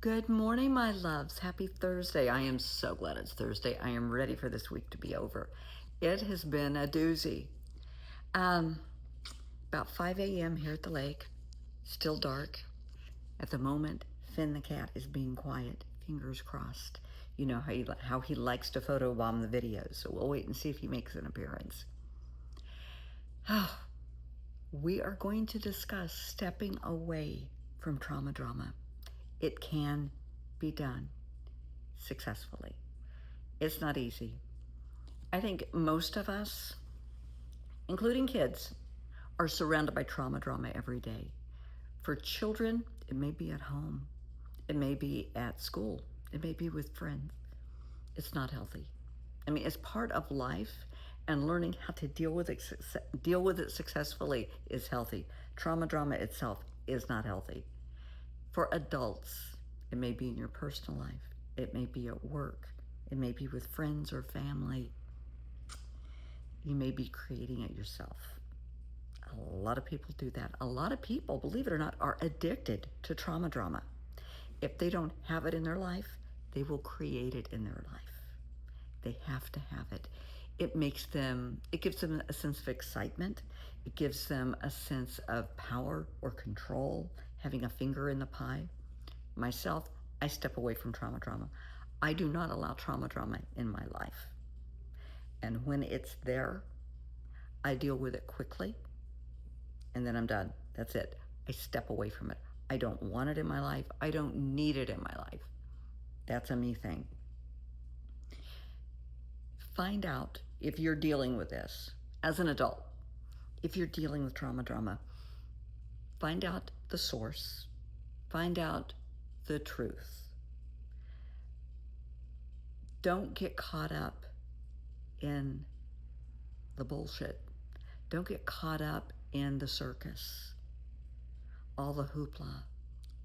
Good morning, my loves. Happy Thursday. I am so glad it's Thursday. I am ready for this week to be over. It has been a doozy. About 5 a.m. here at the lake, still dark. At the moment, Finn the cat is being quiet, fingers crossed. You know how he likes to photobomb the videos, so we'll wait and see if he makes an appearance. We are going to discuss stepping away from trauma drama. It can be done successfully. It's not easy. I think most of us, including kids, are surrounded by trauma drama every day. For children, it may be at home. It may be at school. It may be with friends. It's not healthy. I mean, it's part of life, and learning how to deal with it successfully is healthy. Trauma drama itself is not healthy. For adults, it may be in your personal life. It may be at work. It may be with friends or family. You may be creating it yourself. A lot of people do that. A lot of people, believe it or not, are addicted to trauma drama. If they don't have it in their life, they will create it in their life. They have to have it. It gives them a sense of excitement. It gives them a sense of power or control, having a finger in the pie. Myself, I step away from trauma drama. I do not allow trauma drama in my life. And when it's there, I deal with it quickly, and then I'm done. That's it. I step away from it. I don't want it in my life. I don't need it in my life. That's a me thing. Find out if you're dealing with this as an adult. If you're dealing with trauma drama, find out the source. Find out the truth. Don't get caught up in the bullshit. Don't get caught up in the circus. All the hoopla,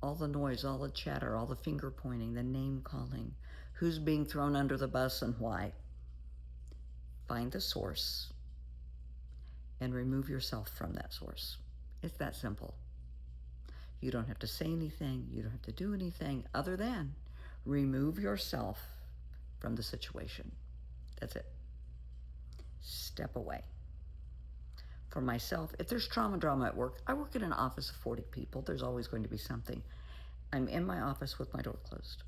all the noise, all the chatter, all the finger pointing, the name calling, who's being thrown under the bus and why. Find the source and remove yourself from that source. It's that simple. You don't have to say anything. You don't have to do anything other than remove yourself from the situation. That's it. Step away. For myself, if there's trauma drama at work, I work in an office of 40 people. There's always going to be something. I'm in my office with my door closed.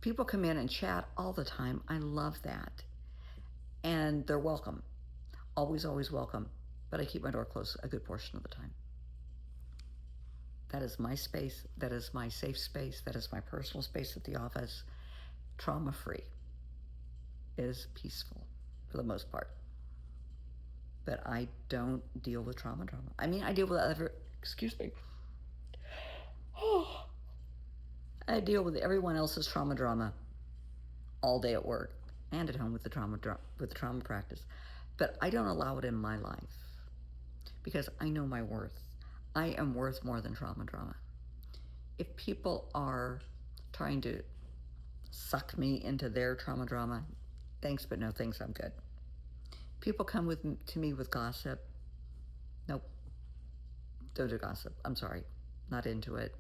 People come in and chat all the time. I love that. And they're welcome. Always, always welcome. But I keep my door closed a good portion of the time. That is my space. That is my safe space. That is my personal space at the office. Trauma-free. It is peaceful for the most part. But I don't deal with trauma drama. I mean, I deal with I deal with everyone else's trauma drama all day at work and at home with the trauma practice. But I don't allow it in my life because I know my worth. I am worth more than trauma drama. If people are trying to suck me into their trauma drama, thanks but no thanks, I'm good. People come to me with gossip. Nope. Don't do gossip. I'm sorry. Not into it.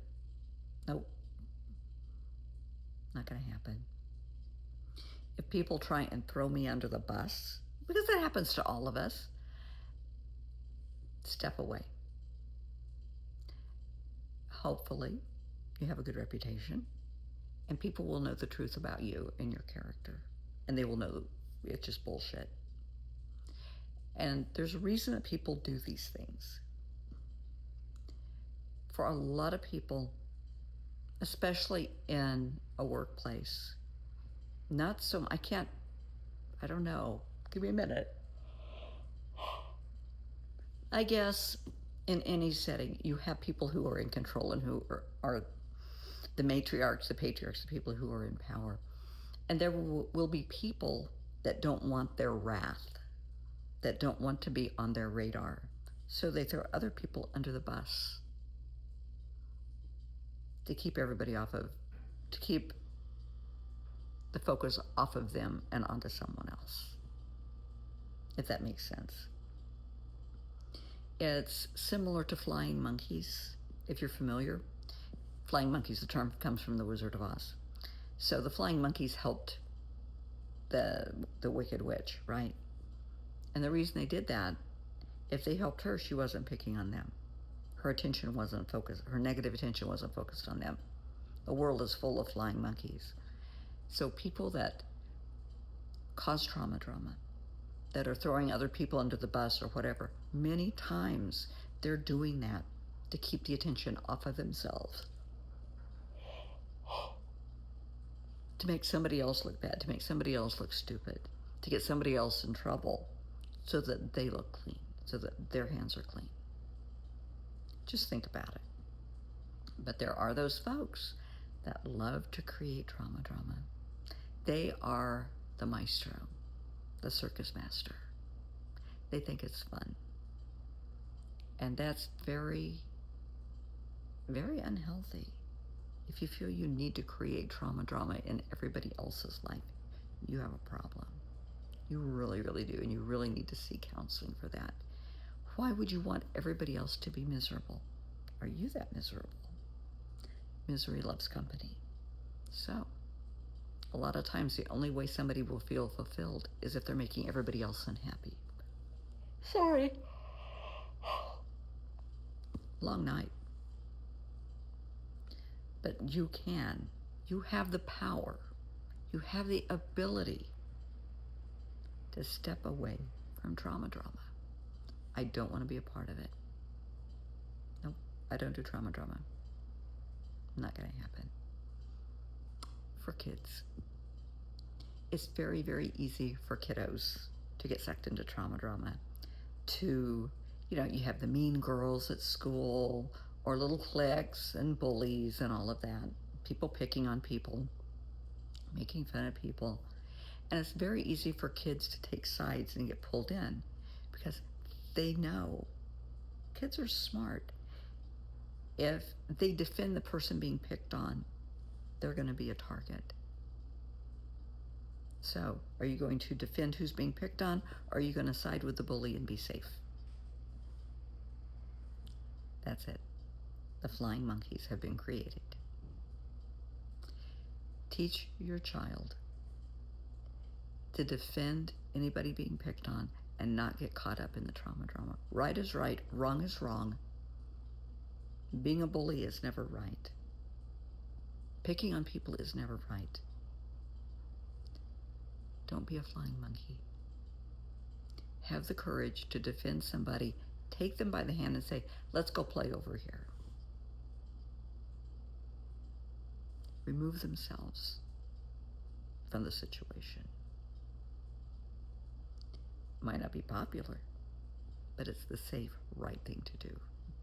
Nope. Not going to happen. If people try and throw me under the bus, because that happens to all of us, step away. Hopefully, you have a good reputation, and people will know the truth about you and your character, and they will know it's just bullshit. And there's a reason that people do these things. For a lot of people, especially in a workplace, I don't know. Give me a minute. I guess in any setting, you have people who are in control and who are the matriarchs, the patriarchs, the people who are in power. And there will be people that don't want their wrath, that don't want to be on their radar. So they throw other people under the bus to keep the focus off of them and onto someone else, if that makes sense. It's similar to flying monkeys, if you're familiar. Flying monkeys, the term comes from the Wizard of Oz. So the flying monkeys helped the Wicked Witch, right? And the reason they did that, if they helped her, she wasn't picking on them. Her attention wasn't focused, her negative attention wasn't focused on them. The world is full of flying monkeys. So people that cause drama, that are throwing other people under the bus or whatever, many times they're doing that to keep the attention off of themselves. To make somebody else look bad, to make somebody else look stupid, to get somebody else in trouble so that they look clean, so that their hands are clean. Just think about it. But there are those folks that love to create drama. They are the maestro, the circus master. They think it's fun. And that's very, very unhealthy. If you feel you need to create drama in everybody else's life, you have a problem. You really, really do. And you really need to seek counseling for that. Why would you want everybody else to be miserable? Are you that miserable? Misery loves company. So, a lot of times the only way somebody will feel fulfilled is if they're making everybody else unhappy. Sorry. Long night. But you have the power, you have the ability to step away from drama. I don't want to be a part of it. Nope, I don't do drama. Not going to happen. For kids, it's very, very easy for kiddos to get sucked into drama. To, you have the mean girls at school, or little cliques and bullies and all of that. People picking on people, making fun of people. And it's very easy for kids to take sides and get pulled in because they know. Kids are smart. If they defend the person being picked on, they're going to be a target. So, are you going to defend who's being picked on, or are you going to side with the bully and be safe? That's it. The flying monkeys have been created. Teach your child to defend anybody being picked on and not get caught up in the drama. Right is right, wrong is wrong. Being a bully is never right. Picking on people is never right. Don't be a flying monkey. Have the courage to defend somebody. Take them by the hand and say, let's go play over here. Remove themselves from the situation. Might not be popular, but it's the safe, right thing to do.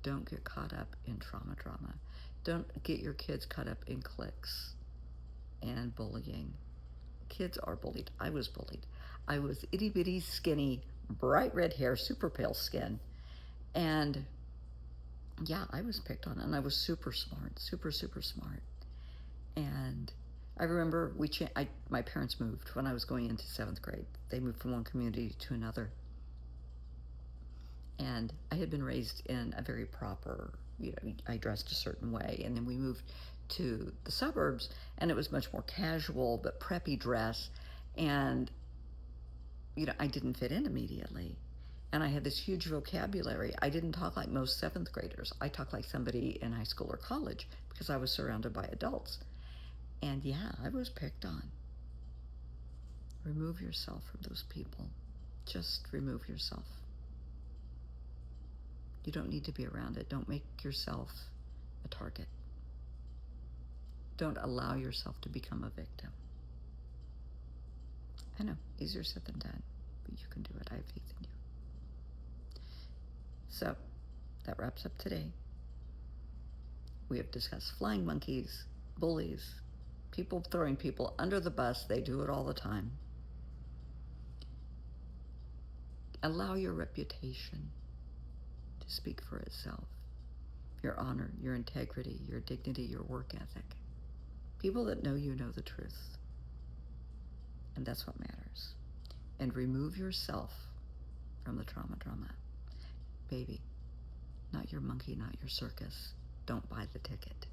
Don't get caught up in drama. Don't get your kids caught up in cliques and bullying. Kids are bullied. I was bullied. I was itty bitty, skinny, bright red hair, super pale skin. And yeah, I was picked on, and I was super smart, super smart. And I remember my parents moved when I was going into 7th grade. They moved from one community to another. And I had been raised in a very proper, I dressed a certain way. And then we moved to the suburbs, and it was much more casual, but preppy dress. And, I didn't fit in immediately. And I had this huge vocabulary. I didn't talk like most 7th graders. I talked like somebody in high school or college because I was surrounded by adults. And yeah, I was picked on. Remove yourself from those people. Just remove yourself. You don't need to be around it. Don't make yourself a target. Don't allow yourself to become a victim. I know, easier said than done, but you can do it. I have faith in you. So, that wraps up today. We have discussed flying monkeys, bullies, people throwing people under the bus. They do it all the time. Allow your reputation to speak for itself. Your honor, your integrity, your dignity, your work ethic. People that know you know the truth. And that's what matters. And remove yourself from the drama. Baby, not your monkey, not your circus. Don't buy the ticket.